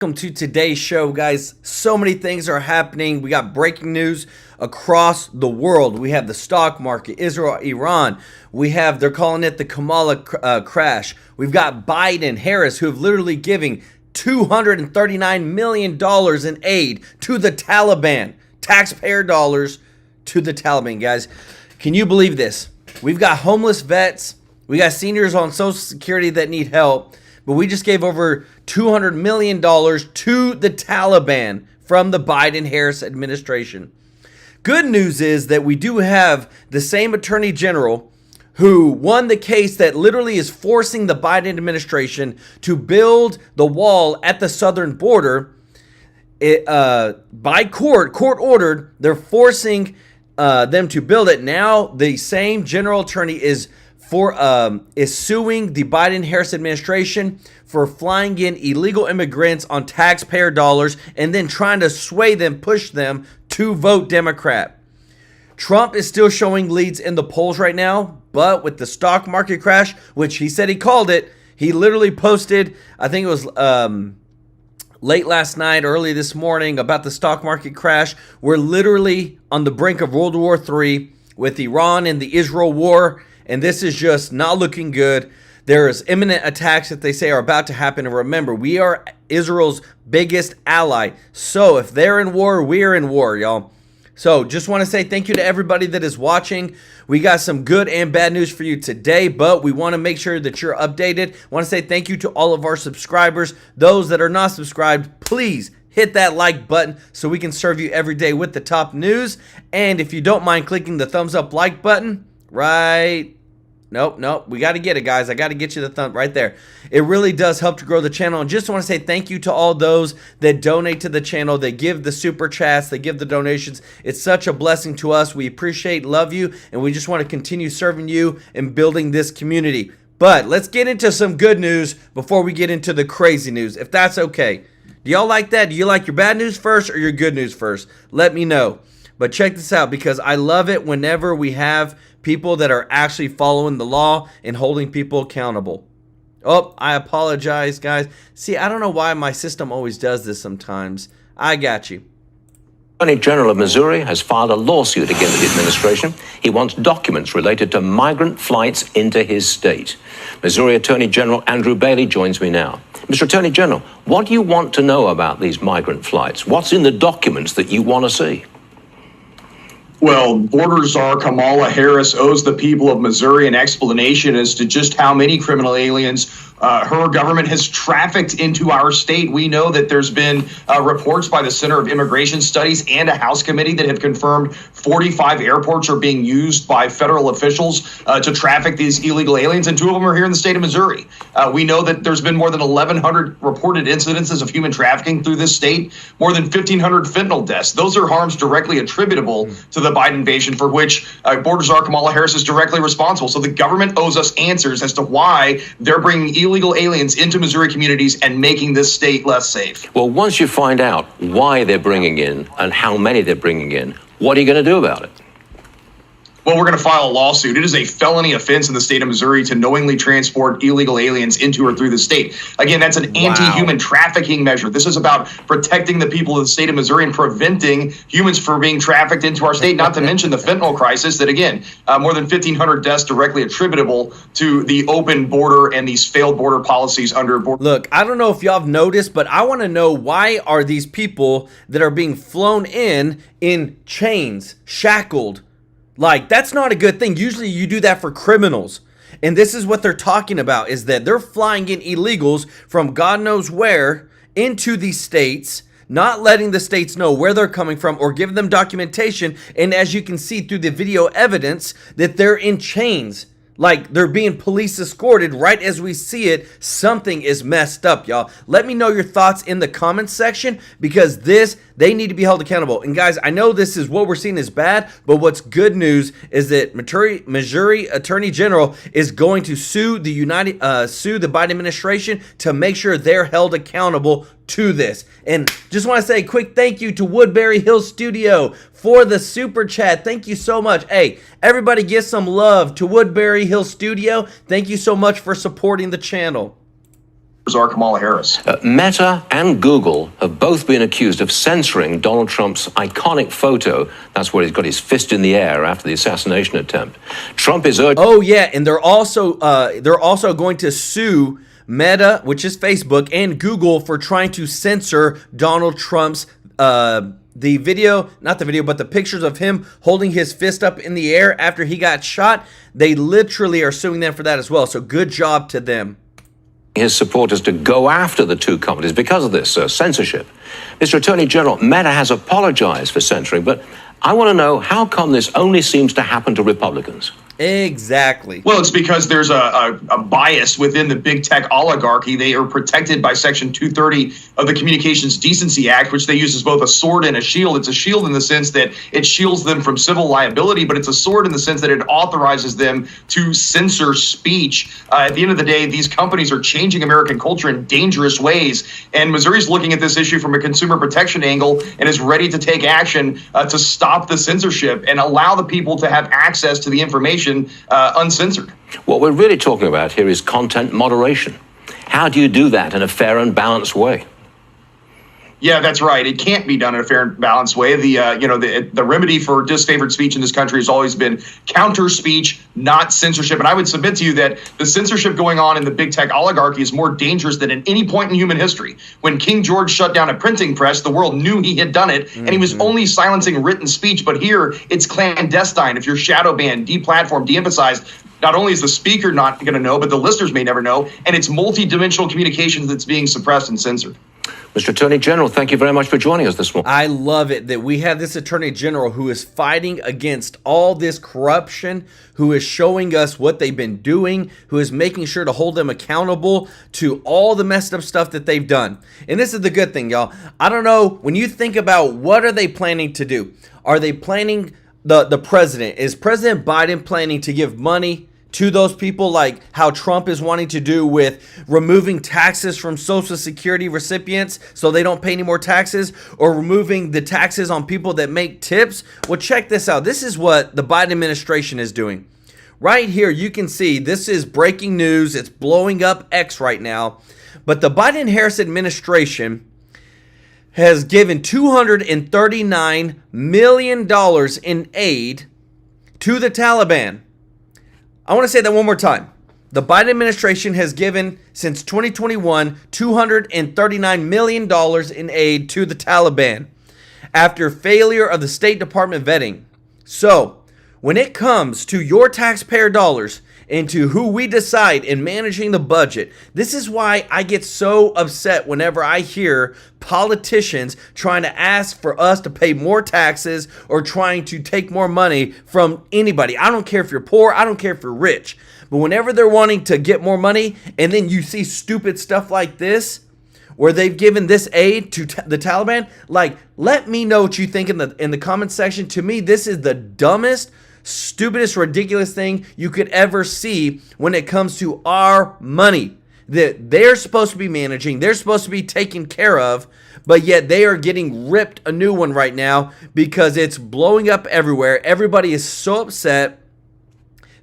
Welcome to today's show, guys. So many things are happening. We got breaking news across the world. We have the stock market, Israel, Iran. We have, they're calling it the Kamala crash. We've got Biden, Harris, who have literally giving $239 million in aid to the Taliban. Taxpayer dollars to the Taliban, guys. Can you believe this? We've got homeless vets. We got seniors on Social Security that need help. But we just gave over $200 million to the Taliban from the Biden-Harris administration. Good news is that we do have the same attorney general who won the case that literally is forcing the Biden administration to build the wall at the southern border. By court ordered, they're forcing them to build it. Now the same general attorney is suing the Biden-Harris administration for flying in illegal immigrants on taxpayer dollars and then trying to sway them, push them to vote Democrat. Trump is still showing leads in the polls right now, but with the stock market crash, which he said he called it, he literally posted, I think it was late last night, early this morning, about the stock market crash. We're literally on the brink of World War III with Iran and the Israel war. And this is just not looking good. There's imminent attacks that they say are about to happen. And remember, we are Israel's biggest ally. So if they're in war, we're in war, y'all. So just want to say thank you to everybody that is watching. We got some good and bad news for you today, but we want to make sure that you're updated. Want to say thank you to all of our subscribers. Those that are not subscribed, please hit that like button so we can serve you every day with the top news. And if you don't mind clicking the thumbs up like button, right. Nope. We got to get it, guys. I got to get you the thumb right there. It really does help to grow the channel. And just want to say thank you to all those that donate to the channel. They give the super chats. They give the donations. It's such a blessing to us. We appreciate, love you, and we just want to continue serving you and building this community. But let's get into some good news before we get into the crazy news, if that's okay. Do y'all like that? Do you like your bad news first or your good news first? Let me know. But check this out, because I love it whenever we have people that are actually following the law and holding people accountable. Oh, I apologize, guys. See, I don't know why my system always does this sometimes. I got you. Attorney General of Missouri has filed a lawsuit against the administration. He wants documents related to migrant flights into his state. Missouri Attorney General Andrew Bailey joins me now. Mr. Attorney General, what do you want to know about these migrant flights? What's in the documents that you want to see? Well, border czar Kamala Harris owes the people of Missouri an explanation as to just how many criminal aliens her government has trafficked into our state. We know that there's been reports by the Center of Immigration Studies and a House committee that have confirmed 45 airports are being used by federal officials to traffic these illegal aliens, and 2 of them are here in the state of Missouri. We know that there's been more than 1,100 reported incidences of human trafficking through this state, more than 1,500 fentanyl deaths. Those are harms directly attributable to the Biden invasion, for which border czar Kamala Harris is directly responsible. So the government owes us answers as to why they're bringing illegal aliens into Missouri communities and making this state less safe. Well, once you find out why they're bringing in and how many they're bringing in, what are you going to do about it? Well, we're going to file a lawsuit. It is a felony offense in the state of Missouri to knowingly transport illegal aliens into or through the state. Again, that's an anti-human trafficking measure. This is about protecting the people of the state of Missouri and preventing humans from being trafficked into our state, not to mention the fentanyl crisis that, again, more than 1,500 deaths directly attributable to the open border and these failed border policies under border. Look, I don't know if y'all have noticed, but I want to know, why are these people that are being flown in chains, shackled? Like, that's not a good thing. Usually you do that for criminals. And this is what they're talking about, is that they're flying in illegals from God knows where into these states, not letting the states know where they're coming from or give them documentation. And as you can see through the video evidence, that they're in chains. Like, they're being police escorted right as we see it. Something is messed up, y'all. Let me know your thoughts in the comments section, because they need to be held accountable. And guys, I know this is what we're seeing is bad, but what's good news is that Missouri Attorney General is going to sue the Biden administration to make sure they're held accountable to this. And just want to say a quick thank you to Woodbury Hill Studio for the super chat. Thank you so much. Hey, everybody give some love to Woodbury Hill Studio. Thank you so much for supporting the channel. are Kamala Harris. Meta and Google have both been accused of censoring Donald Trump's iconic photo. That's where he's got his fist in the air after the assassination attempt. Trump is urging... Oh, yeah, and they're also going to sue Meta, which is Facebook, and Google for trying to censor Donald Trump's the video, not the video, but the pictures of him holding his fist up in the air after he got shot. They literally are suing them for that as well. So good job to them. His supporters to go after the two companies because of this censorship. Mr. Attorney General, Meta has apologized for censoring, but I want to know, how come this only seems to happen to Republicans? Exactly. Well, it's because there's a bias within the big tech oligarchy. They are protected by Section 230 of the Communications Decency Act, which they use as both a sword and a shield. It's a shield in the sense that it shields them from civil liability, but it's a sword in the sense that it authorizes them to censor speech. At the end of the day, these companies are changing American culture in dangerous ways. And Missouri's looking at this issue from a consumer protection angle and is ready to take action to stop the censorship and allow the people to have access to the information uncensored. What we're really talking about here is content moderation. How do you do that in a fair and balanced way? Yeah, that's right. It can't be done in a fair and balanced way. The remedy for disfavored speech in this country has always been counter speech, not censorship. And I would submit to you that the censorship going on in the big tech oligarchy is more dangerous than at any point in human history. When King George shut down a printing press, the world knew he had done it, and he was only silencing written speech. But here, it's clandestine. If you're shadow banned, deplatformed, de-emphasized, not only is the speaker not going to know, but the listeners may never know, and it's multi-dimensional communications that's being suppressed and censored. Mr. Attorney General, thank you very much for joining us this morning. I love it that we have this Attorney General who is fighting against all this corruption, who is showing us what they've been doing, who is making sure to hold them accountable to all the messed up stuff that they've done. And this is the good thing, y'all. I don't know, when you think about what are they planning to do? Are they planning, the president, is President Biden planning to give money to those people like how Trump is wanting to do with removing taxes from Social Security recipients so they don't pay any more taxes, or removing the taxes on people that make tips? Well, check this out. This is what the Biden administration is doing. Right here, you can see this is breaking news. It's blowing up X right now. But the Biden-Harris administration has given $239 million in aid to the Taliban. I want to say that one more time. The Biden administration has given, since 2021, $239 million in aid to the Taliban after failure of the State Department vetting. So, when it comes to your taxpayer dollars and to who we decide in managing the budget, this is why I get so upset whenever I hear politicians trying to ask for us to pay more taxes or trying to take more money from anybody. I don't care if you're poor, I don't care if you're rich, but whenever they're wanting to get more money and then you see stupid stuff like this, where they've given this aid to the Taliban, like, let me know what you think in the comment section. To me, this is the dumbest, stupidest, ridiculous thing you could ever see when it comes to our money that they're supposed to be managing, they're supposed to be taken care of, but yet they are getting ripped a new one right now because it's blowing up everywhere. Everybody is so upset.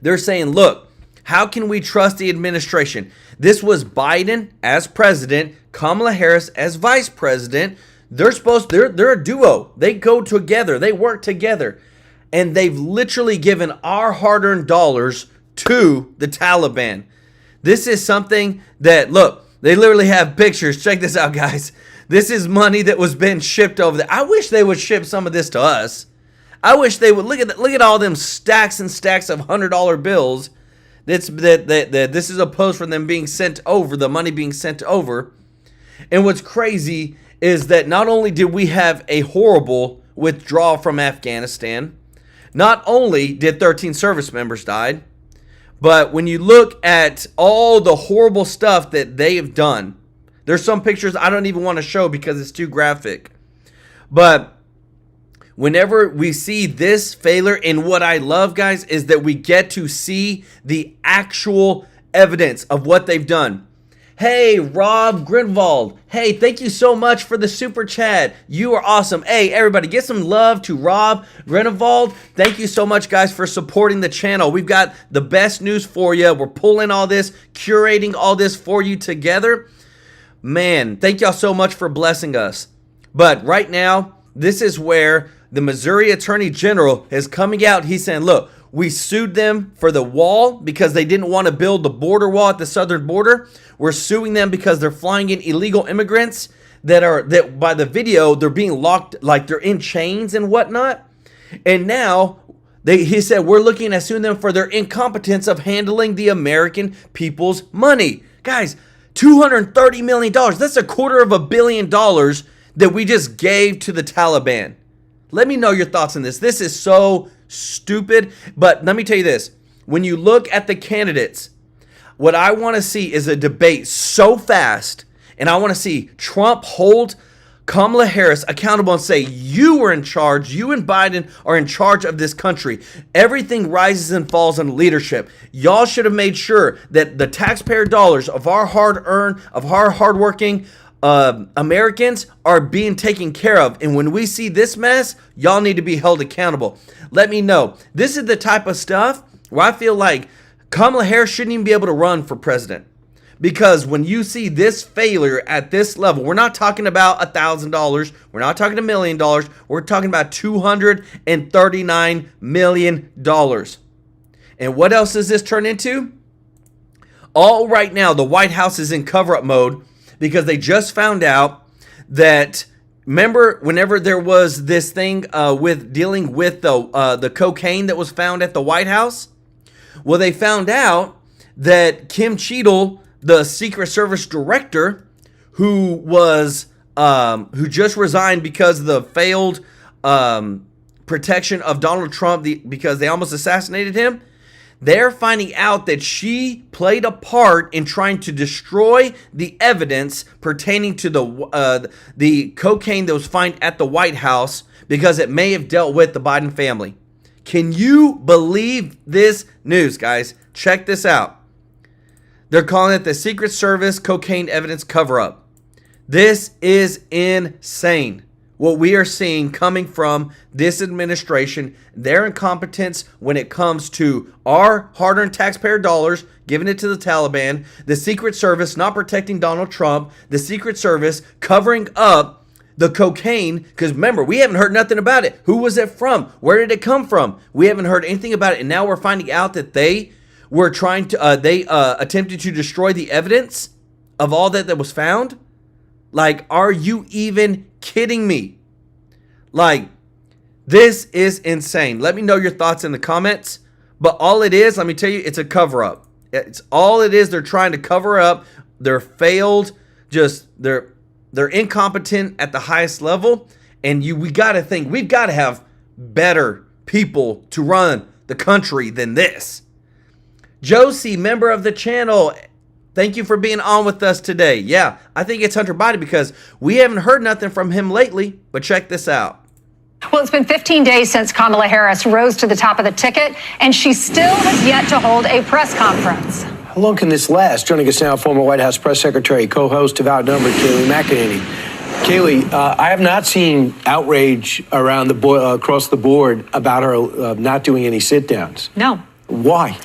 They're saying, look, how can we trust the administration? This was Biden as president, Kamala Harris as vice president. They're a duo. They go together. They work together. And they've literally given our hard-earned dollars to the Taliban. This is something that, look, they literally have pictures. Check this out, guys. This is money that was being shipped over there. I wish they would ship some of this to us. I wish they would. Look at all them stacks and stacks of $100 bills. This is a post from them being sent over, the money being sent over. And what's crazy is that not only did we have a horrible withdrawal from Afghanistan, not only did 13 service members die, but when you look at all the horrible stuff that they have done, there's some pictures I don't even want to show because it's too graphic. But whenever we see this failure, and what I love, guys, is that we get to see the actual evidence of what they've done. Hey, Rob Grinvald. Hey, thank you so much for the super chat. You are awesome. Hey, everybody, get some love to Rob Grinvald. Thank you so much, guys, for supporting the channel. We've got the best news for you. We're pulling all this, curating all this for you together. man, thank y'all so much for blessing us. But right now, this is where the Missouri Attorney General is coming out. He's saying, look, we sued them for the wall because they didn't want to build the border wall at the southern border. We're suing them because they're flying in illegal immigrants that by the video, they're being locked, like they're in chains and whatnot. And now he said, we're looking at suing them for their incompetence of handling the American people's money. Guys, $230 million. That's $250 million that we just gave to the Taliban. Let me know your thoughts on this. This is so stupid. But let me tell you this. When you look at the candidates, what I want to see is a debate so fast. And I want to see Trump hold Kamala Harris accountable and say, you were in charge. You and Biden are in charge of this country. Everything rises and falls on leadership. Y'all should have made sure that the taxpayer dollars of our hard-earned, of our hardworking Americans are being taken care of. And when we see this mess, y'all need to be held accountable. Let me know. This is the type of stuff where I feel like Kamala Harris shouldn't even be able to run for president. Because when you see this failure at this level, we're not talking about $1,000. We're not talking $1 million. We're talking about $239 million. And what else does this turn into? All right now, the White House is in cover-up mode because they just found out that, remember whenever there was this thing with dealing with the cocaine that was found at the White House? Well, they found out that Kim Cheadle, the Secret Service director, who just resigned because of the failed protection of Donald Trump, because they almost assassinated him, they're finding out that she played a part in trying to destroy the evidence pertaining to the cocaine that was found at the White House because it may have dealt with the Biden family. Can you believe this news, guys? Check this out. They're calling it the Secret Service cocaine evidence cover-up. This is insane. What we are seeing coming from this administration, their incompetence when it comes to our hard-earned taxpayer dollars, giving it to the Taliban, the Secret Service not protecting Donald Trump, the Secret Service covering up the cocaine, because remember, we haven't heard nothing about it. Who was it from? Where did it come from? We haven't heard anything about it, and now we're finding out that they were trying to, they attempted to destroy the evidence of all that was found. Like, are you even kidding me? Like, this is insane. Let me know your thoughts in the comments. But all it is, let me tell you, it's a cover-up. It's all it is. They're trying to cover up their failed, they're incompetent at the highest level. And we got to think, we've got to have better people to run the country than this. Josie, member of the channel, thank you for being on with us today. Yeah, I think it's Hunter Biden because we haven't heard nothing from him lately, but check this out. Well, it's been 15 days since Kamala Harris rose to the top of the ticket, and she still has yet to hold a press conference. How long can this last? Joining us now, former White House press secretary, co-host of Outnumbered, Kayleigh McEnany. Kayleigh, I have not seen outrage around across the board about her not doing any sit-downs. No. Why?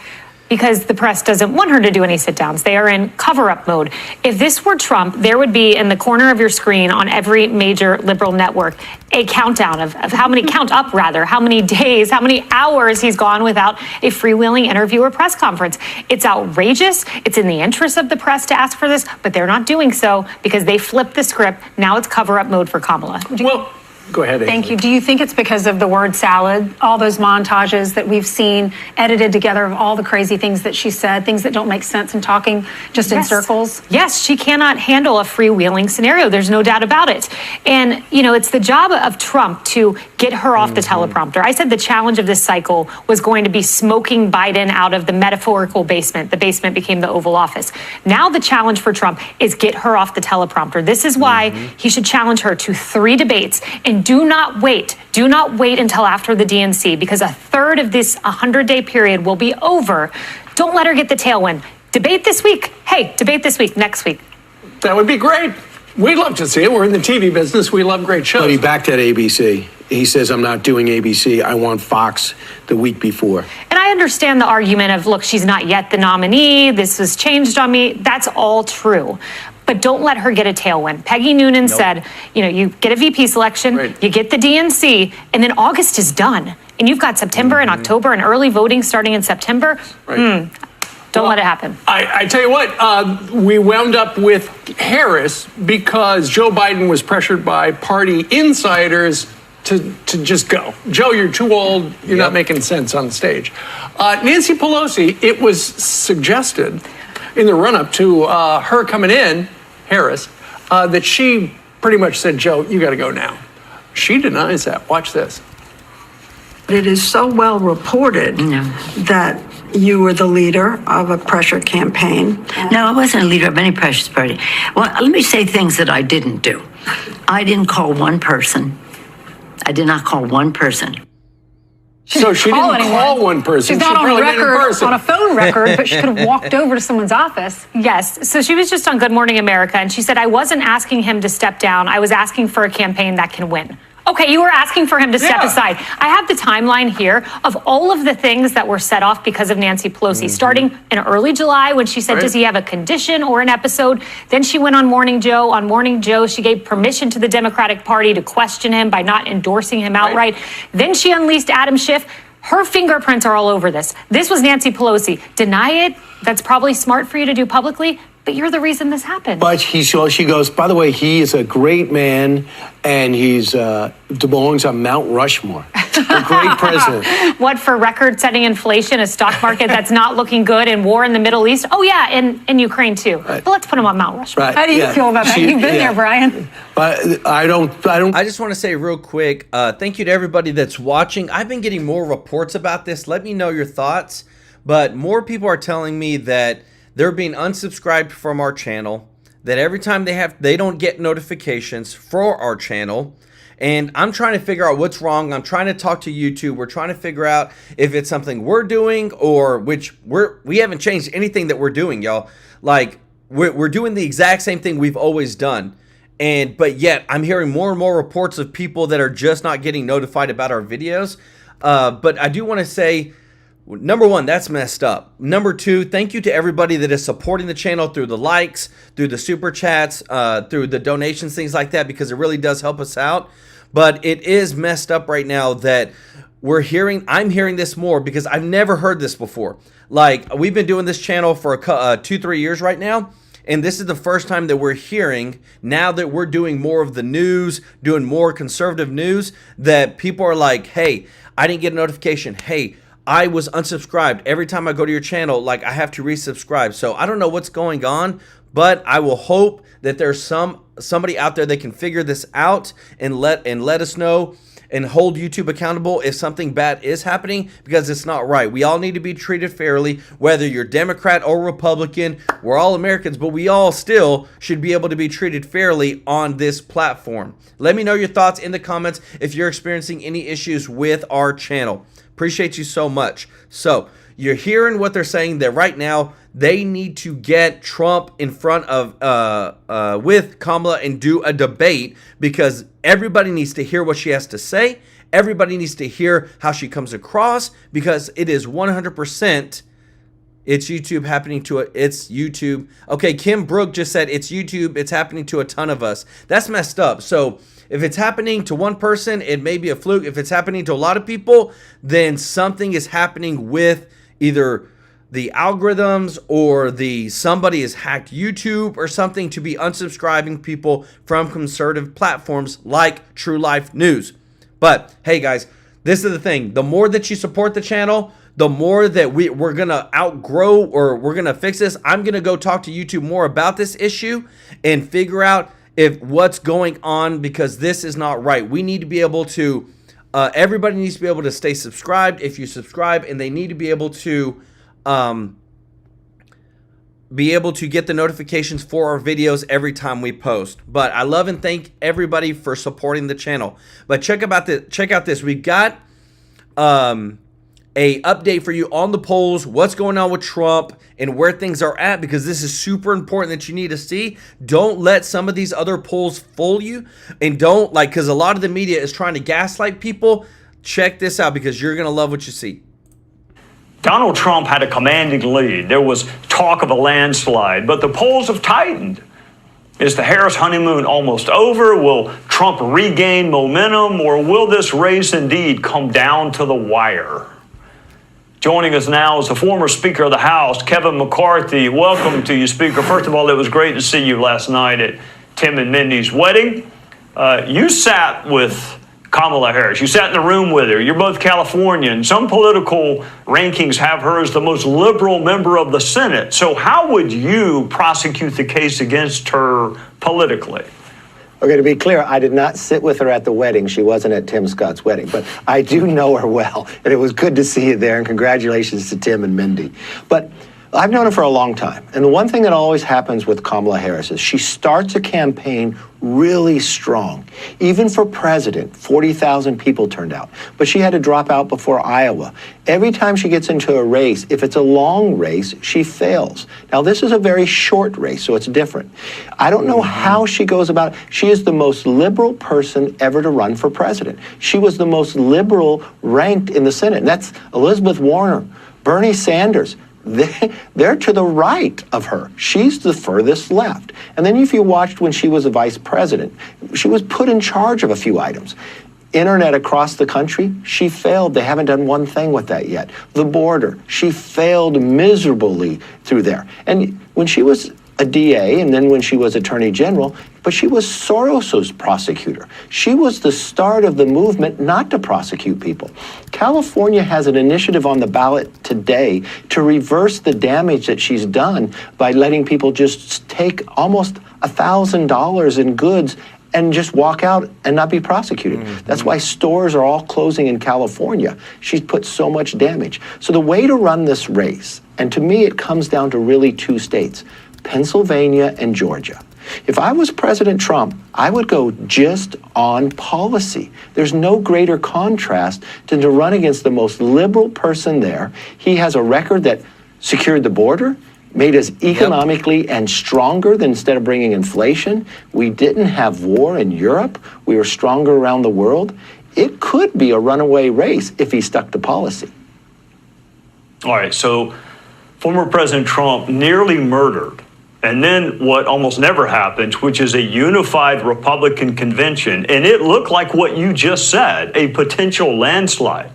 Because the press doesn't want her to do any sit-downs. They are in cover-up mode. If this were Trump, there would be in the corner of your screen on every major liberal network a countdown of how many, how many days, how many hours he's gone without a freewheeling interview or press conference. It's outrageous. It's in the interest of the press to ask for this, but they're not doing so because they flipped the script. Now it's cover-up mode for Kamala. Well, go ahead, Thank you. Do you think it's because of the word salad, all those montages that we've seen edited together of all the crazy things that she said, things that don't make sense and talking just in circles? Yes, she cannot handle a freewheeling scenario. There's no doubt about it. And, you know, it's the job of Trump to get her off the teleprompter. I said the challenge of this cycle was going to be smoking Biden out of the metaphorical basement. The basement became the Oval Office. Now the challenge for Trump is get her off the teleprompter. This is why he should challenge her to 3 debates. And do not wait until after the DNC, because a third of this 100-day period will be over. Don't let her get the tailwind. Debate this week. Hey, debate this week, next week. That would be great. We'd love to see it. We're in the TV business. We love great shows. But he backed at ABC. He says, I'm not doing ABC. I want Fox the week before. And I understand the argument of, look, she's not yet the nominee. This was changed on me. That's all true. but don't let her get a tailwind. Peggy Noonan said, you get a VP selection, you get the DNC, and then August is done. And you've got September and October and early voting starting in September. Don't let it happen. I tell you what, we wound up with Harris because Joe Biden was pressured by party insiders to just go. Joe, you're too old. You're not making sense on stage. Nancy Pelosi, it was suggested in the run-up to her coming in, Harris, that she pretty much said, Joe, you got to go now. She denies that. Watch this. It is so well reported that you were the leader of a pressure campaign. No, I wasn't a leader of any pressure party. Well, let me say things that I didn't do. I didn't call one person. I did not call one person. So she didn't call one person. She's not on record, on a phone record, but she could have walked over to someone's office. Yes. So she was just on Good Morning America, and she said, I wasn't asking him to step down. I was asking for a campaign that can win. Okay, you were asking for him to step aside. I have the timeline here of all of the things that were set off because of Nancy Pelosi, starting in early July when she said, does he have a condition or an episode? Then she went on Morning Joe. On Morning Joe, she gave permission to the Democratic Party to question him by not endorsing him outright. Then she unleashed Adam Schiff. Her fingerprints are all over this. This was Nancy Pelosi. Deny it. That's probably smart for you to do publicly, but you're the reason this happened. But she goes, by the way, he is a great man, and he's belongs on Mount Rushmore. A great president. What, for record-setting inflation, a stock market that's not looking good, and war in the Middle East? Oh, yeah, and Ukraine, too. But let's put him on Mount Rushmore. How do you feel about that? You've been there, Brian. But I don't. I just want to say real quick, thank you to everybody that's watching. I've been getting more reports about this. Let me know your thoughts. But more people are telling me that they're being unsubscribed from our channel, that every time they don't get notifications for our channel. And I'm trying to figure out what's wrong. I'm trying to talk to YouTube. We're trying to figure out if it's something we're doing or we haven't changed anything that we're doing, y'all. Like we're doing the exact same thing we've always done. But yet I'm hearing more and more reports of people that are just not getting notified about our videos. But I do want to say, number one, that's messed up. Number two, thank you to everybody that is supporting the channel through the likes, through the super chats, through the donations, things like that, because it really does help us out. But it is messed up right now that I'm hearing this more because I've never heard this before. Like, we've been doing this channel for 2-3 years right now. And this is the first time that we're hearing, now that we're doing more of the news, doing more conservative news, that people are like, hey, I didn't get a notification. Hey, I was unsubscribed. Every time I go to your channel, like, I have to resubscribe. So I don't know what's going on, but I will hope that there's somebody out there that can figure this out and let us know and hold YouTube accountable if something bad is happening, because it's not right. We all need to be treated fairly, whether you're Democrat or Republican. We're all Americans, but we all still should be able to be treated fairly on this platform. Let me know your thoughts in the comments if you're experiencing any issues with our channel. Appreciate you so much. So you're hearing what they're saying, that right now they need to get Trump in front of with Kamala and do a debate, because everybody needs to hear what she has to say. Everybody needs to hear how she comes across, because it is 100%. It's YouTube happening to it. It's YouTube. Okay, Kim Brook just said it's YouTube. It's happening to a ton of us. That's messed up. So if it's happening to one person, it may be a fluke. If it's happening to a lot of people, then something is happening with either the algorithms or somebody has hacked YouTube or something to be unsubscribing people from conservative platforms like True Life News. But hey guys, this is the thing. The more that you support the channel, the more that we're going to outgrow, or we're going to fix this. I'm going to go talk to YouTube more about this issue and figure out what's going on, because this is not right. We need to be able to, everybody needs to be able to stay subscribed if you subscribe, and they need to be able to get the notifications for our videos every time we post. But I love and thank everybody for supporting the channel. But check out this. We've got a update for you on the polls, what's going on with Trump and where things are at, because this is super important that you need to see. Don't let some of these other polls fool you, and don't, like, because a lot of the media is trying to gaslight people. Check this out, because you're going to love what you see. Donald Trump had a commanding lead. There was talk of a landslide, but the polls have tightened. Is the Harris honeymoon almost over? Will Trump regain momentum, or will this race indeed come down to the wire? Joining us now is the former Speaker of the House, Kevin McCarthy. Welcome to you, Speaker. First of all, it was great to see you last night at Tim and Mindy's wedding. You sat with Kamala Harris. You sat in the room with her. You're both Californian. Some political rankings have her as the most liberal member of the Senate. So how would you prosecute the case against her politically? Okay, to be clear, I did not sit with her at the wedding. She wasn't at Tim Scott's wedding, but I do know her well, and it was good to see you there, and congratulations to Tim and Mindy. But I've known her for a long time, and the one thing that always happens with Kamala Harris is she starts a campaign really strong. Even for president, 40,000 people turned out, but she had to drop out before Iowa. Every time she gets into a race, if it's a long race, she fails. Now, this is a very short race, so it's different. I don't know how she goes about it. She is the most liberal person ever to run for president. She was the most liberal ranked in the Senate, and that's Elizabeth Warren, Bernie Sanders. They're to the right of her. She's the furthest left. And then if you watched when she was a vice president, she was put in charge of a few items. Internet across the country, she failed. They haven't done one thing with that yet. The border, she failed miserably through there. And when she was a DA, and then when she was Attorney General, but she was Soros's prosecutor. She was the start of the movement not to prosecute people. California has an initiative on the ballot today to reverse the damage that she's done by letting people just take almost $1,000 in goods and just walk out and not be prosecuted. That's why stores are all closing in California. She's put so much damage. So the way to run this race, and to me it comes down to really two states, Pennsylvania and Georgia. If I was President Trump, I would go just on policy. There's no greater contrast than to run against the most liberal person there. He has a record that secured the border, made us economically and stronger than instead of bringing inflation. We didn't have war in Europe. We were stronger around the world. It could be a runaway race if he stuck to policy. All right, so former President Trump nearly murdered, and then what almost never happens, which is a unified Republican convention. And it looked like what you just said, a potential landslide.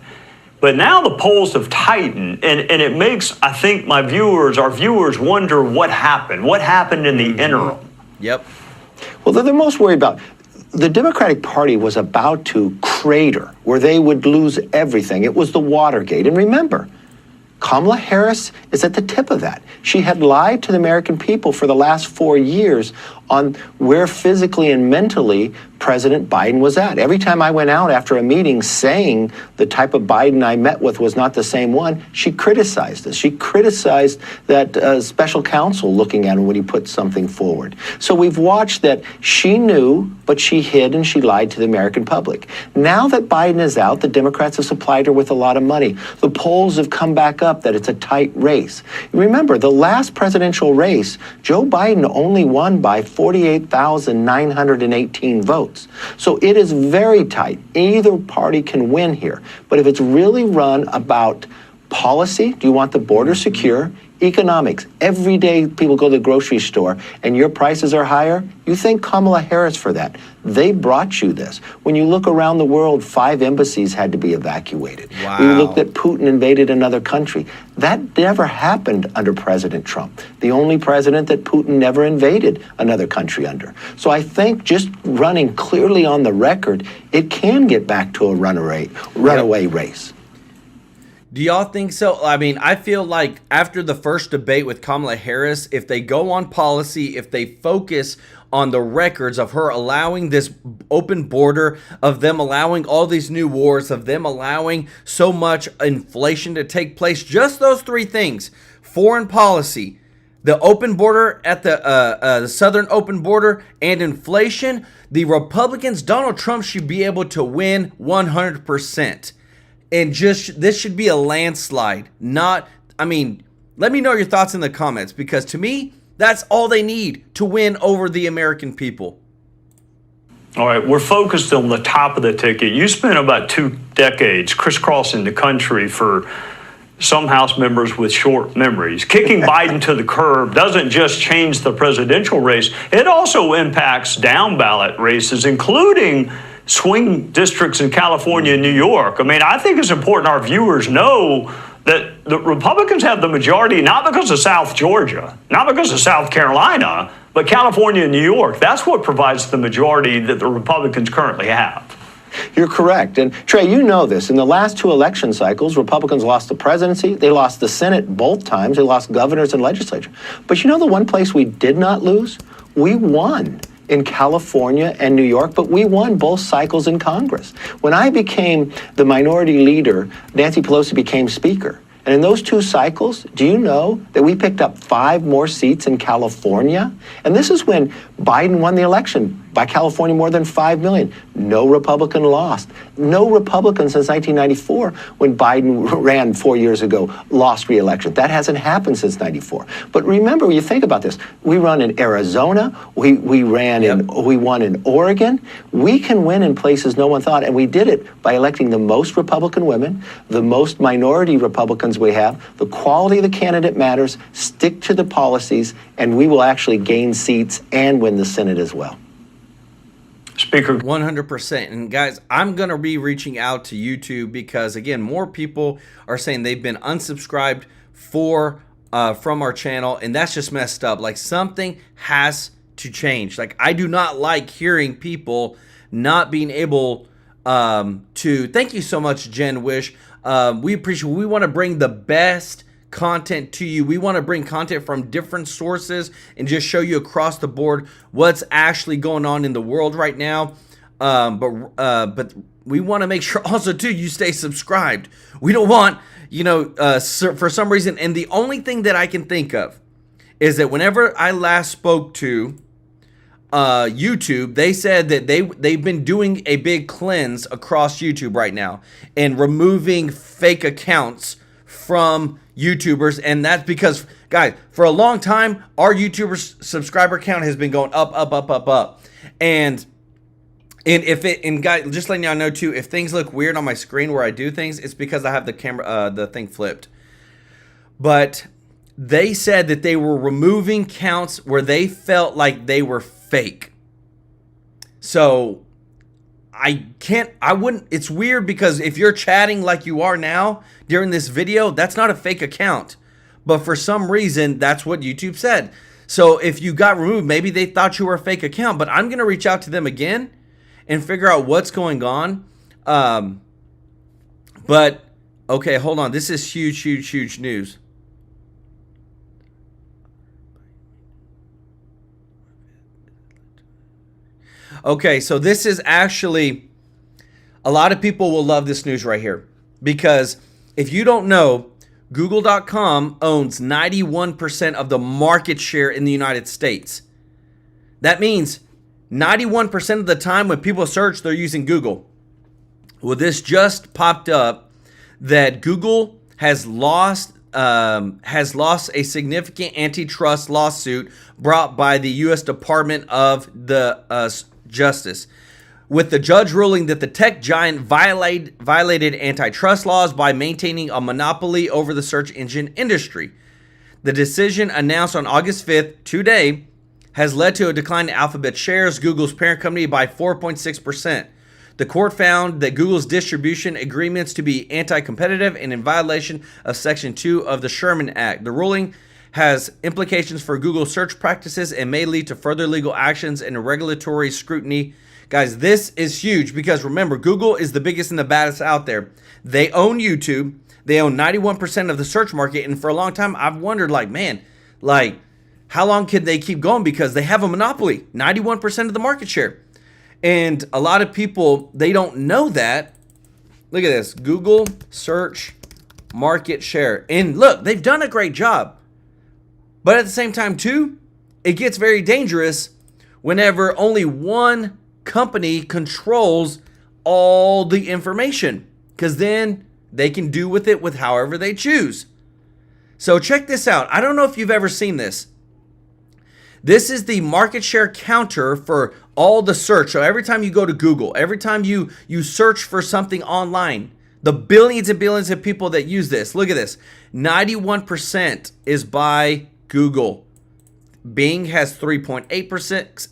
But now the polls have tightened, and it makes, I think, our viewers wonder what happened. What happened in the interim? Yep. Well, they're most worried about, the Democratic Party was about to crater, where they would lose everything. It was the Watergate. And remember, Kamala Harris is at the tip of that. She had lied to the American people for the last 4 years on where physically and mentally President Biden was at. Every time I went out after a meeting saying the type of Biden I met with was not the same one, she criticized us. She criticized that special counsel looking at him when he put something forward. So we've watched that she knew, but she hid and she lied to the American public. Now that Biden is out, the Democrats have supplied her with a lot of money. The polls have come back up that it's a tight race. Remember, the last presidential race, Joe Biden only won by 48,918 votes. So it is very tight. Either party can win here. But if it's really run about policy, do you want the border secure? Economics. Every day people go to the grocery store and your prices are higher. You thank Kamala Harris for that. They brought you this. When you look around the world, 5 embassies had to be evacuated. Wow. We looked at Putin invaded another country. That never happened under President Trump. The only president that Putin never invaded another country under. So I think just running clearly on the record, it can get back to a runaway race. Do y'all think so? I mean, I feel like after the first debate with Kamala Harris, if they go on policy, if they focus on the records of her allowing this open border, of them allowing all these new wars, of them allowing so much inflation to take place, just those 3 things, foreign policy, the open border at the southern open border, and inflation, the Republicans, Donald Trump should be able to win 100%. And just, this should be a landslide. Let me know your thoughts in the comments, because to me, that's all they need to win over the American people. All right, we're focused on the top of the ticket. You spent about 2 decades crisscrossing the country for some House members with short memories. Kicking Biden to the curb doesn't just change the presidential race, it also impacts down ballot races, including swing districts in California and New York. I mean, I think it's important our viewers know that the Republicans have the majority, not because of South Georgia, not because of South Carolina, but California and New York. That's what provides the majority that the Republicans currently have. You're correct. And Trey, you know this. In the last 2 election cycles, Republicans lost the presidency, they lost the Senate both times, they lost governors and legislature. But you know the one place we did not lose? We won in California and New York, but we won both cycles in Congress. When I became the minority leader, Nancy Pelosi became speaker. And in those 2 cycles, do you know that we picked up 5 more seats in California? And this is when Biden won the election by California more than 5 million. No Republican lost. No Republican since 1994, when Biden ran 4 years ago, lost re-election. That hasn't happened since 94. But remember, when you think about this, we run in Arizona, we won in Oregon. We can win in places no one thought, and we did it by electing the most Republican women, the most minority Republicans we have. The quality of the candidate matters. Stick to the policies, and we will actually gain seats and win the Senate as well. Speaker. 100%. And guys, I'm going to be reaching out to YouTube because, again, more people are saying they've been unsubscribed from our channel, and that's just messed up. Like, something has to change. Like, I do not like hearing people not being able to. Thank you so much, Jen Wish. We appreciate. We want to bring the best content to you. We want to bring content from different sources and just show you across the board what's actually going on in the world right now. But we want to make sure also too you stay subscribed. We don't want, for some reason, and the only thing that I can think of is that whenever I last spoke to YouTube, they said that they've been doing a big cleanse across YouTube right now and removing fake accounts from YouTubers, and that's because, guys, for a long time, our YouTuber subscriber count has been going up. And guys, just letting y'all know too, if things look weird on my screen where I do things, it's because I have the camera, the thing flipped. But they said that they were removing counts where they felt like they were fake. So it's weird because if you're chatting like you are now during this video, that's not a fake account. But for some reason, that's what YouTube said. So if you got removed, maybe they thought you were a fake account, but I'm going to reach out to them again and figure out what's going on. But okay, hold on. This is huge news. Okay, so this is actually, a lot of people will love this news right here, because if you don't know, Google.com owns 91% of the market share in the United States. That means 91% of the time when people search, they're using Google. Well, this just popped up that Google has lost a significant antitrust lawsuit brought by the U.S. Department of Justice, with the judge ruling that the tech giant violated antitrust laws by maintaining a monopoly over the search engine industry. The decision, announced on August 5th, today, has led to a decline in Alphabet shares, Google's parent company, by 4.6%. The court found that Google's distribution agreements to be anti-competitive and in violation of Section 2 of the Sherman Act. The ruling has implications for Google search practices and may lead to further legal actions and regulatory scrutiny. Guys, this is huge because remember, Google is the biggest and the baddest out there. They own YouTube. They own 91% of the search market. And for a long time, I've wondered, how long can they keep going? Because they have a monopoly, 91% of the market share. And a lot of people, they don't know that. Look at this, Google search market share. And look, they've done a great job. But at the same time, too, it gets very dangerous whenever only one company controls all the information, because then they can do with it however they choose. So check this out. I don't know if you've ever seen this. This is the market share counter for all the search. So every time you go to Google, every time you search for something online, The billions and billions of people that use this. Look at this. 91% is by Google. Bing has 3.8%, 86%,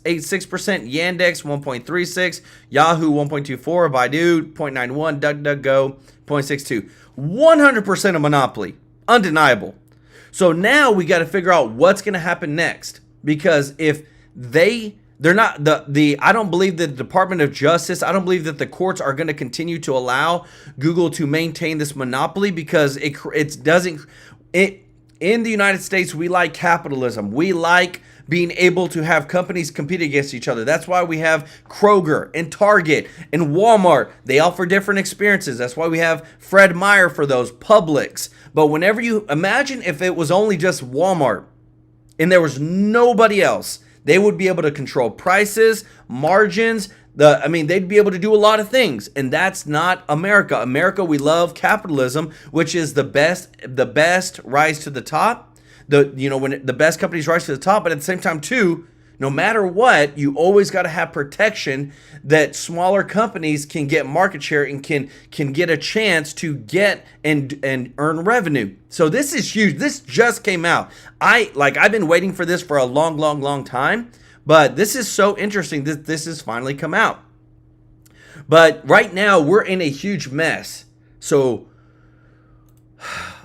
Yandex 1.36%, Yahoo 1.24%, Baidu 0.91%, DuckDuckGo 0.62%. 100% of monopoly. Undeniable. So now we got to figure out what's going to happen next, because if they're not I don't believe that the Department of Justice, I don't believe that the courts are going to continue to allow Google to maintain this monopoly, because in the United States, we like capitalism. We like being able to have companies compete against each other. That's why we have Kroger and Target and Walmart. They offer different experiences. That's why we have Fred Meyer for those, Publix. But whenever you imagine if it was only just Walmart and there was nobody else, they would be able to control prices, margins. They'd be able to do a lot of things, and that's not America. America, we love capitalism, which is the best rise to the top. When the best companies rise to the top, but at the same time too, no matter what, you always got to have protection that smaller companies can get market share and can get a chance to get and earn revenue. So this is huge. This just came out. I've been waiting for this for a long time. But this is so interesting that this has finally come out. But right now, we're in a huge mess. So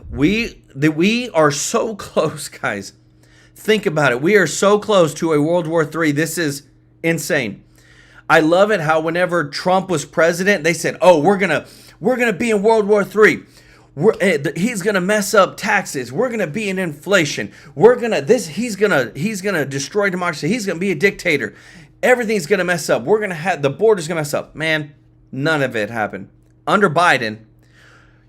we are so close, guys. Think about it. We are so close to a World War III. This is insane. I love it how whenever Trump was president, they said, "Oh, we're gonna be in World War III. He's gonna mess up taxes. We're gonna be in inflation. He's gonna destroy democracy. He's gonna be a dictator. Everything's gonna mess up. We're gonna have the border's gonna mess up." Man, none of it happened. Under Biden,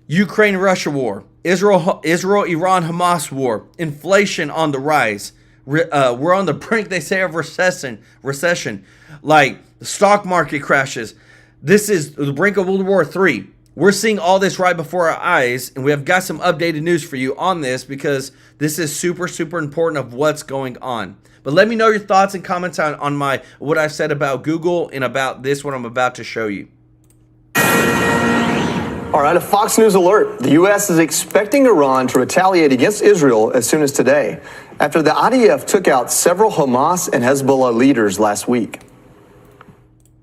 Ukraine-Russia war, Israel-Iran Hamas war, inflation on the rise. We're on the brink, they say, of recession. Like the stock market crashes. This is the brink of World War III. We're seeing all this right before our eyes, and we have got some updated news for you on this, because this is super, super important of what's going on. But let me know your thoughts and comments on what I've said about Google and about this, what I'm about to show you. All right, a Fox News alert. The U.S. is expecting Iran to retaliate against Israel as soon as today, after the IDF took out several Hamas and Hezbollah leaders last week.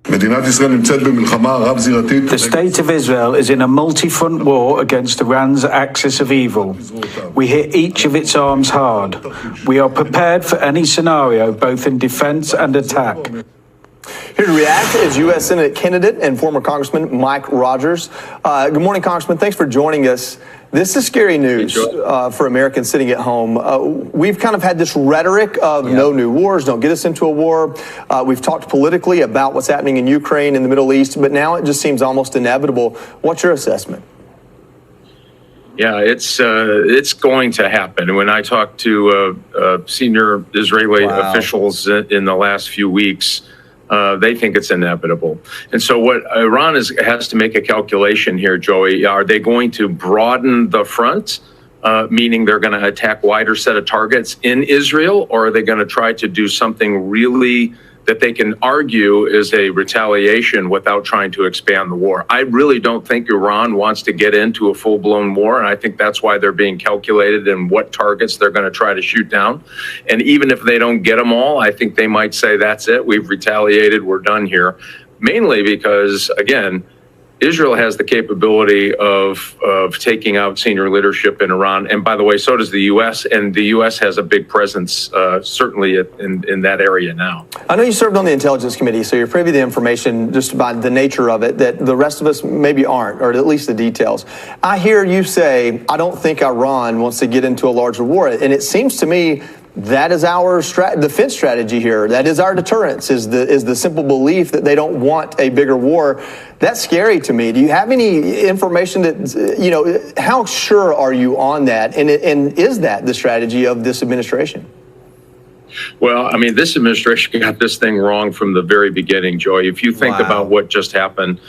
The state of Israel is in a multi-front war against Iran's axis of evil. We hit each of its arms hard. We are prepared for any scenario, both in defense and attack. Here to react is U.S. Senate candidate and former Congressman Mike Rogers. Good morning, Congressman. Thanks for joining us. This is scary news for Americans sitting at home. We've kind of had this rhetoric of no new wars, don't get us into a war. We've talked politically about what's happening in Ukraine and the Middle East, but now it just seems almost inevitable. What's your assessment? Yeah, it's going to happen. When I talked to senior Israeli officials in the last few weeks, they think it's inevitable. And so what Iran has to make a calculation here, Joey. Are they going to broaden the front, meaning they're going to attack wider set of targets in Israel, or are they going to try to do something really that they can argue is a retaliation without trying to expand the war? I really don't think Iran wants to get into a full-blown war, and I think that's why they're being calculated in what targets they're going to try to shoot down. And even if they don't get them all, I think they might say, that's it, we've retaliated, we're done here. Mainly because, again, Israel has the capability of taking out senior leadership in Iran. And by the way, so does the U.S. And the U.S. has a big presence, certainly in that area now. I know you served on the Intelligence Committee, so you're privy to the information just about the nature of it that the rest of us maybe aren't, or at least the details. I hear you say, I don't think Iran wants to get into a larger war. And it seems to me that is our defense strategy here. That is our deterrence, is the simple belief that they don't want a bigger war. That's scary to me. Do you have any information that, how sure are you on that? And is that the strategy of this administration? Well, I mean, this administration got this thing wrong from the very beginning, Joey. If you think about what just happened,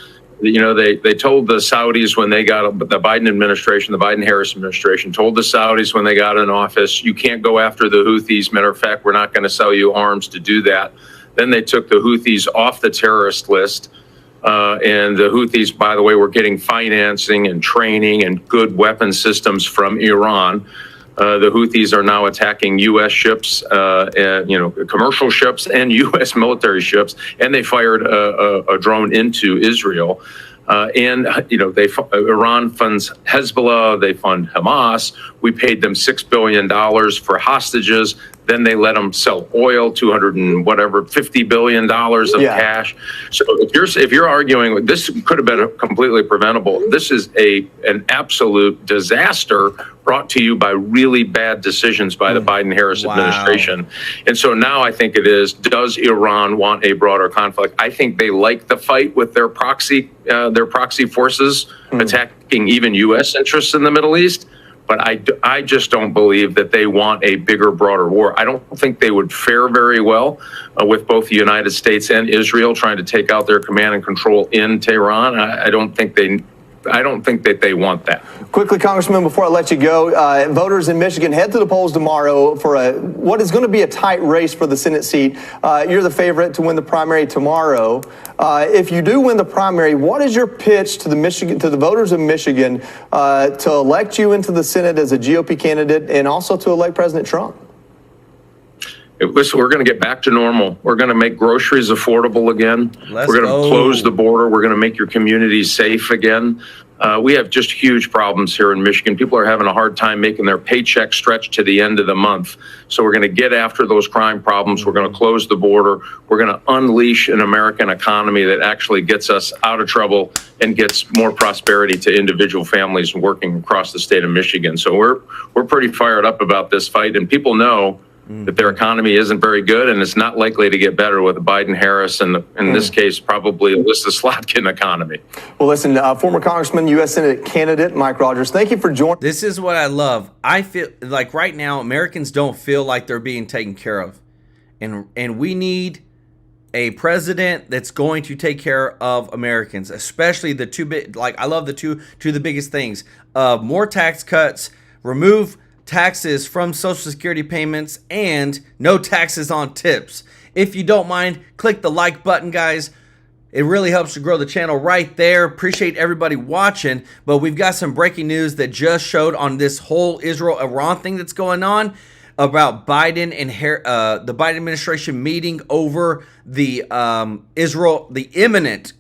they told the Saudis when they got the Biden administration, the Biden-Harris administration, told the Saudis when they got in office, you can't go after the Houthis. Matter of fact, we're not going to sell you arms to do that. Then they took the Houthis off the terrorist list. And the Houthis, by the way, were getting financing and training and good weapon systems from Iran. The Houthis are now attacking U.S. ships, commercial ships and U.S. military ships, and they fired a drone into Israel. Iran funds Hezbollah, they fund Hamas. We paid them $6 billion for hostages. Then they let them sell oil, $50 billion of cash. So if you're arguing this could have been completely preventable, this is an absolute disaster brought to you by really bad decisions by the Biden-Harris administration. And so now I think it is, does Iran want a broader conflict? I think they like the fight with their proxy forces attacking even U.S. interests in the Middle East. But I just don't believe that they want a bigger, broader war. I don't think they would fare very well with both the United States and Israel trying to take out their command and control in Tehran. I don't think that they want that. Quickly, Congressman, before I let you go, voters in Michigan head to the polls tomorrow for what is going to be a tight race for the Senate seat. You're the favorite to win the primary tomorrow. If you do win the primary, what is your pitch to the voters of Michigan to elect you into the Senate as a GOP candidate and also to elect President Trump? Listen, we're going to get back to normal. We're going to make groceries affordable again. We're going to close the border. We're going to make your communities safe again. We have just huge problems here in Michigan. People are having a hard time making their paycheck stretch to the end of the month. So we're going to get after those crime problems. We're going to close the border. We're going to unleash an American economy that actually gets us out of trouble and gets more prosperity to individual families working across the state of Michigan. So we're pretty fired up about this fight, and people know that their economy isn't very good, and it's not likely to get better with the Biden-Harris and, in this case, probably Elissa Slotkin economy. Well, listen, former Congressman, U.S. Senate candidate Mike Rogers, thank you for joining. This is what I love. I feel like right now Americans don't feel like they're being taken care of, and we need a president that's going to take care of Americans, especially the two big. Like I love the two of the biggest things: more tax cuts, remove taxes from Social Security payments, and no taxes on tips. If you don't mind, click the like button, guys. It really helps to grow the channel right there. Appreciate everybody watching, but we've got some breaking news that just showed on this whole Israel-Iran thing that's going on about Biden and the Biden administration meeting over the imminent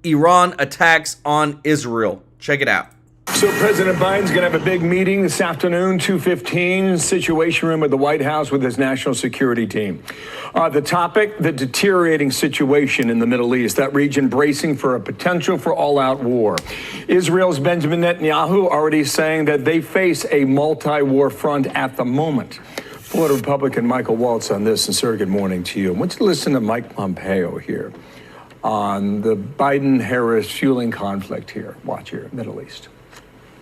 Iran attacks on Israel. Check it out. So President Biden's going to have a big meeting this afternoon, 2:15, Situation Room at the White House with his national security team. The topic, the deteriorating situation in the Middle East, that region bracing for a potential for all-out war. Israel's Benjamin Netanyahu already saying that they face a multi-war front at the moment. Florida Republican Michael Waltz on this, and sir, good morning to you. I want you to listen to Mike Pompeo here on the Biden-Harris fueling conflict here. Watch here, Middle East.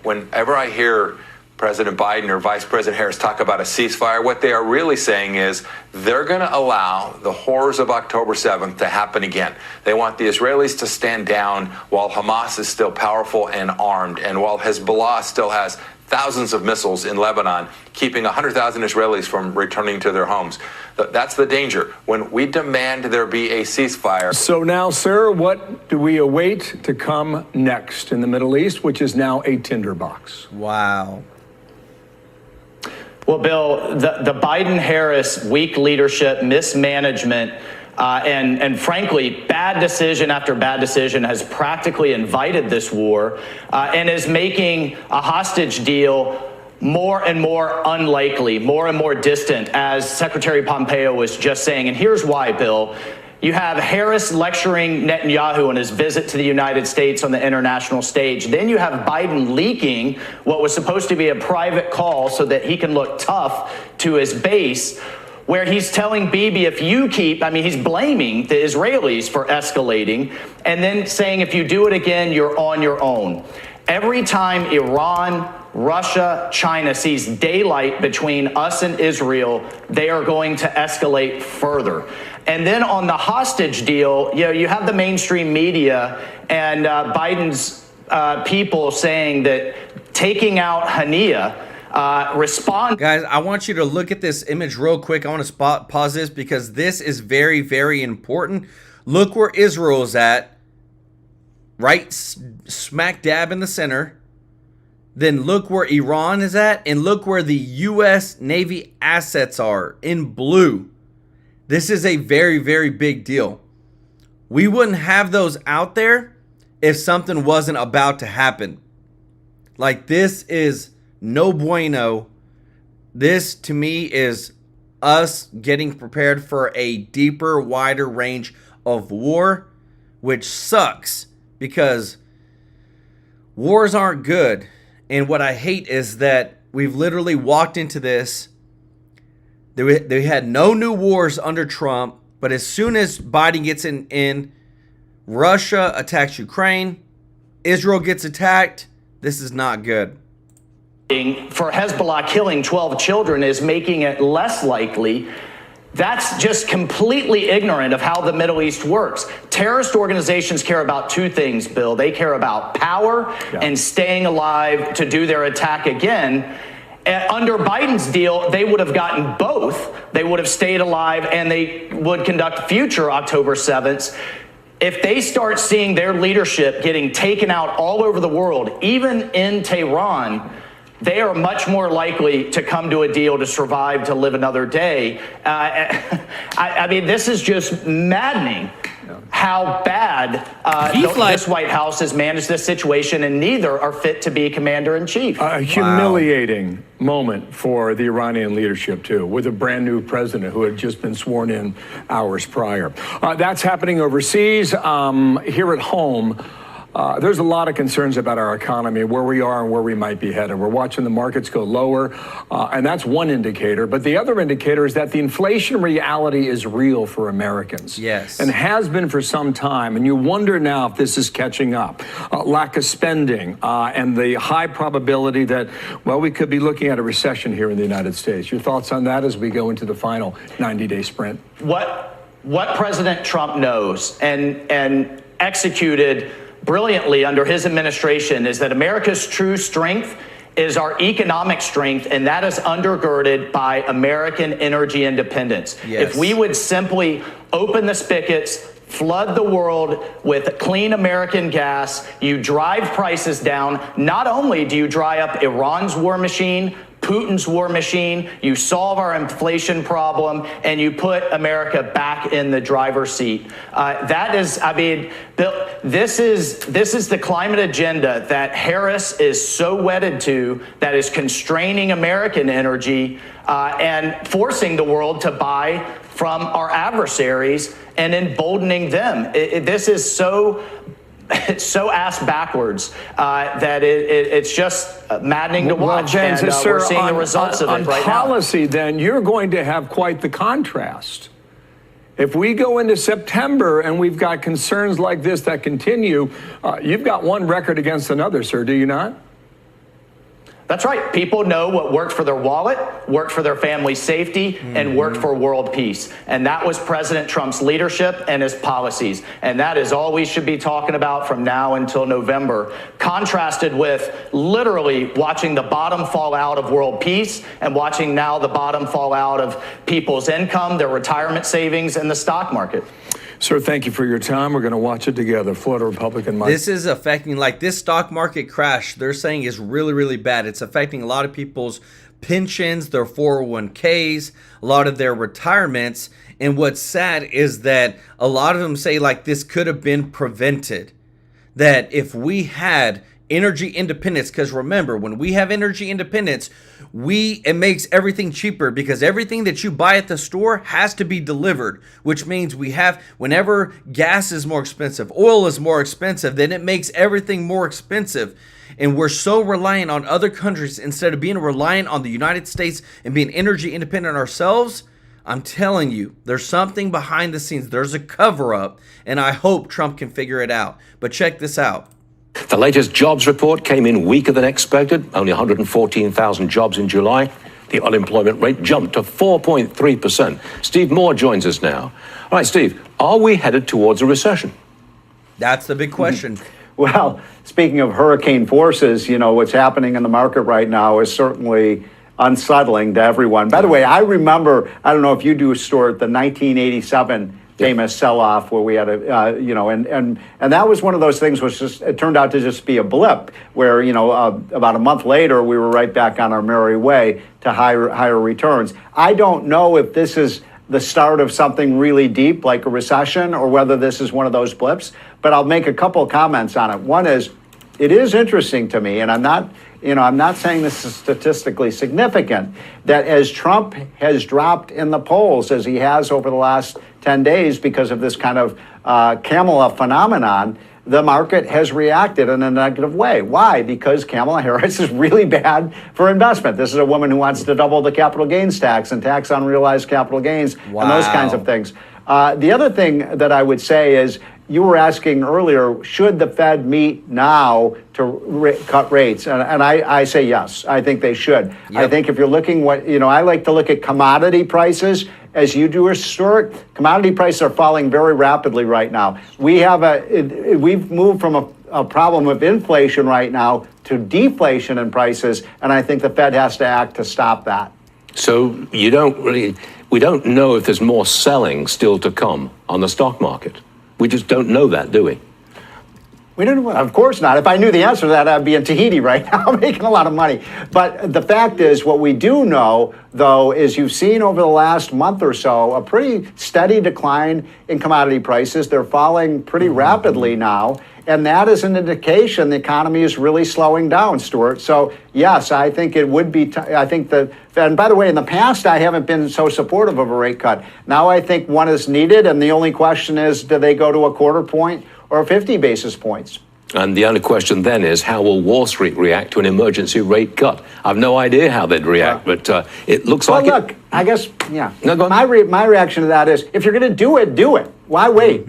Whenever I hear President Biden or Vice President Harris talk about a ceasefire, what they are really saying is they're going to allow the horrors of October 7th to happen again. They want the Israelis to stand down while Hamas is still powerful and armed, and while Hezbollah still has thousands of missiles in Lebanon, keeping 100,000 Israelis from returning to their homes. That's the danger. When we demand there be a ceasefire. So now, sir, what do we await to come next in the Middle East, which is now a tinderbox? Wow. Well, Bill, the Biden-Harris weak leadership, mismanagement, and frankly, bad decision after bad decision has practically invited this war and is making a hostage deal more and more unlikely, more and more distant, as Secretary Pompeo was just saying. And here's why, Bill. You have Harris lecturing Netanyahu on his visit to the United States on the international stage. Then you have Biden leaking what was supposed to be a private call so that he can look tough to his base, where he's telling Bibi, if you keep, he's blaming the Israelis for escalating, and then saying, if you do it again, you're on your own. Every time Iran, Russia, China sees daylight between us and Israel, they are going to escalate further. And then on the hostage deal, you have the mainstream media and Biden's people saying that taking out Hania, Guys, I want you to look at this image real quick. I want to pause this because this is very, very important. Look where Israel is at right smack dab in the center. Then look where Iran is at, and look where the U.S. Navy assets are in blue. This is a very, very big deal. We wouldn't have those out there if something wasn't about to happen. Like, this is no bueno. This, to me, is us getting prepared for a deeper, wider range of war, which sucks because wars aren't good. And what I hate is that we've literally walked into this. They had no new wars under Trump, but as soon as Biden gets in, Russia attacks Ukraine, Israel gets attacked. This is not good. For Hezbollah killing 12 children is making it less likely. That's just completely ignorant of how the Middle East works. Terrorist organizations care about two things, Bill. They care about power and staying alive to do their attack again. Under Biden's deal, they would have gotten both. They would have stayed alive and they would conduct future October 7th. If they start seeing their leadership getting taken out all over the world, even in Tehran, they are much more likely to come to a deal to survive to live another day. I mean, this is just maddening how bad this White House has managed this situation, and neither are fit to be commander-in-chief. A humiliating moment for the Iranian leadership, too, with a brand new president who had just been sworn in hours prior. That's happening overseas. Here at home, there's a lot of concerns about our economy, where we are and where we might be headed. We're watching the markets go lower, and that's one indicator. But the other indicator is that the inflation reality is real for Americans. Yes. And has been for some time. And you wonder now if this is catching up. Lack of spending and the high probability that, well, we could be looking at a recession here in the United States. Your thoughts on that as we go into the final 90-day sprint? What President Trump knows and executed brilliantly under his administration is that America's true strength is our economic strength, and that is undergirded by American energy independence. Yes. If we would simply open the spigots, flood the world with clean American gas, you drive prices down. Not only do you dry up Iran's war machine, Putin's war machine, you solve our inflation problem, and you put America back in the driver's seat. That is, I mean, Bill, this is the climate agenda that Harris is so wedded to, that is constraining American energy and forcing the world to buy from our adversaries and emboldening them. This is so... It's so ass backwards that it's just maddening to watch. Well, Vance, and we're seeing the results of it right now. On policy, then, you're going to have quite the contrast. If we go into September and we've got concerns like this that continue, you've got one record against another, sir, do you not? That's right. People know what worked for their wallet, worked for their family's safety, and worked for world peace. And that was President Trump's leadership and his policies. And that is all we should be talking about from now until November, contrasted with literally watching the bottom fall out of world peace and watching now the bottom fall out of people's income, their retirement savings, and the stock market. Sir, thank you for your time. We're going to watch it together. Florida Republican Mike. This is affecting, like, this stock market crash, they're saying is really, really bad. It's affecting a lot of people's pensions, their 401ks, a lot of their retirements. And what's sad is that a lot of them say, like, this could have been prevented. That if we had energy independence, because remember, when we have energy independence, it makes everything cheaper, because everything that you buy at the store has to be delivered, which means whenever gas is more expensive, oil is more expensive, then it makes everything more expensive. And we're so reliant on other countries instead of being reliant on the United States and being energy independent ourselves. I'm telling you, there's something behind the scenes. There's a cover-up, and I hope Trump can figure it out. But check this out. The latest jobs report came in weaker than expected, only 114,000 jobs in July. The unemployment rate jumped to 4.3%. Steve Moore joins us now. All right, Steve, are we headed towards a recession? That's the big question. Well, speaking of hurricane forces, what's happening in the market right now is certainly unsettling to everyone. By the way, I remember, I don't know if you do, Stuart, the 1987 famous sell-off where we had and that was one of those things which just it turned out to just be a blip where about a month later we were right back on our merry way to higher returns. I don't know if this is the start of something really deep like a recession or whether this is one of those blips, but I'll make a couple of comments on it. One is, it is interesting to me, and I'm not saying this is statistically significant, that as Trump has dropped in the polls as he has over the last 10 days because of this kind of Kamala phenomenon, the market has reacted in a negative way. Why? Because Kamala Harris is really bad for investment. This is a woman who wants to double the capital gains tax and tax on realized capital gains and those kinds of things. The other thing that I would say is, you were asking earlier, should the Fed meet now to cut rates? And I say yes. I think they should. Yep. I think if you're looking I like to look at commodity prices as you do historic. Commodity prices are falling very rapidly right now. We've moved from a problem of inflation right now to deflation in prices, and I think the Fed has to act to stop that. So we don't know if there's more selling still to come on the stock market. We just don't know that, do we? We don't know. Of course not. If I knew the answer to that, I'd be in Tahiti right now making a lot of money. But the fact is, what we do know, though, is you've seen over the last month or so a pretty steady decline in commodity prices. They're falling pretty rapidly now. And that is an indication the economy is really slowing down, Stuart. So, yes, I think it would be, and by the way, in the past, I haven't been so supportive of a rate cut. Now I think one is needed, and the only question is, do they go to a quarter point or 50 basis points? And the only question then is, how will Wall Street react to an emergency rate cut? I've no idea how they'd react, but it looks like look, I guess, yeah. No, go on. My reaction to that is, if you're going to do it, do it. Why wait?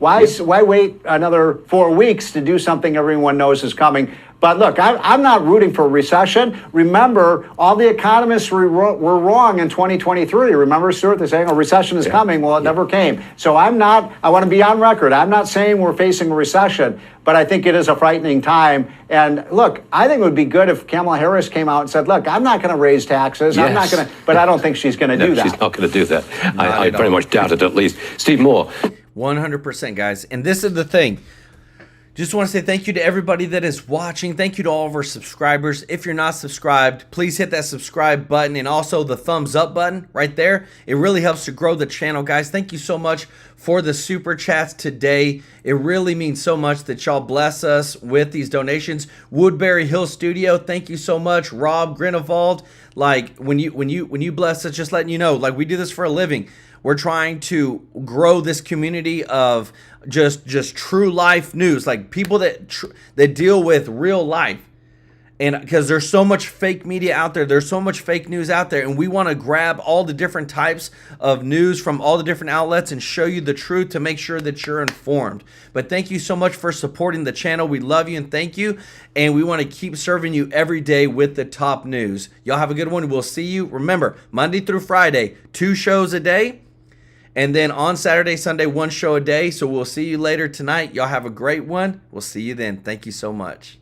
Why wait another 4 weeks to do something everyone knows is coming? But look, I'm not rooting for a recession. Remember, all the economists were wrong in 2023. Remember, Stuart, they're saying a recession is coming. Well, it never came. So I want to be on record. I'm not saying we're facing a recession, but I think it is a frightening time. And look, I think it would be good if Kamala Harris came out and said, look, I'm not going to raise taxes. Yes. I'm not going to, but I don't think she's going to do that. She's not going to do that. I very much doubt it, at least. Steve Moore. 100%, guys. And this is the thing. Just want to say thank you to everybody that is watching. Thank you to all of our subscribers. If you're not subscribed, please hit that subscribe button and also the thumbs up button right there. It really helps to grow the channel, guys. Thank you so much for the super chats today. It really means so much that y'all bless us with these donations. Woodbury Hill Studio, thank you so much. Rob Grinevald, like when you bless us, just letting you know, like we do this for a living. We're trying to grow this community of just true life news, like people that deal with real life. And because there's so much fake media out there, there's so much fake news out there, and we want to grab all the different types of news from all the different outlets and show you the truth to make sure that you're informed. But thank you so much for supporting the channel. We love you and thank you. And we want to keep serving you every day with the top news. Y'all have a good one. We'll see you. Remember, Monday through Friday, 2 shows a day. And then on Saturday, Sunday, 1 show a day. So we'll see you later tonight. Y'all have a great one. We'll see you then. Thank you so much.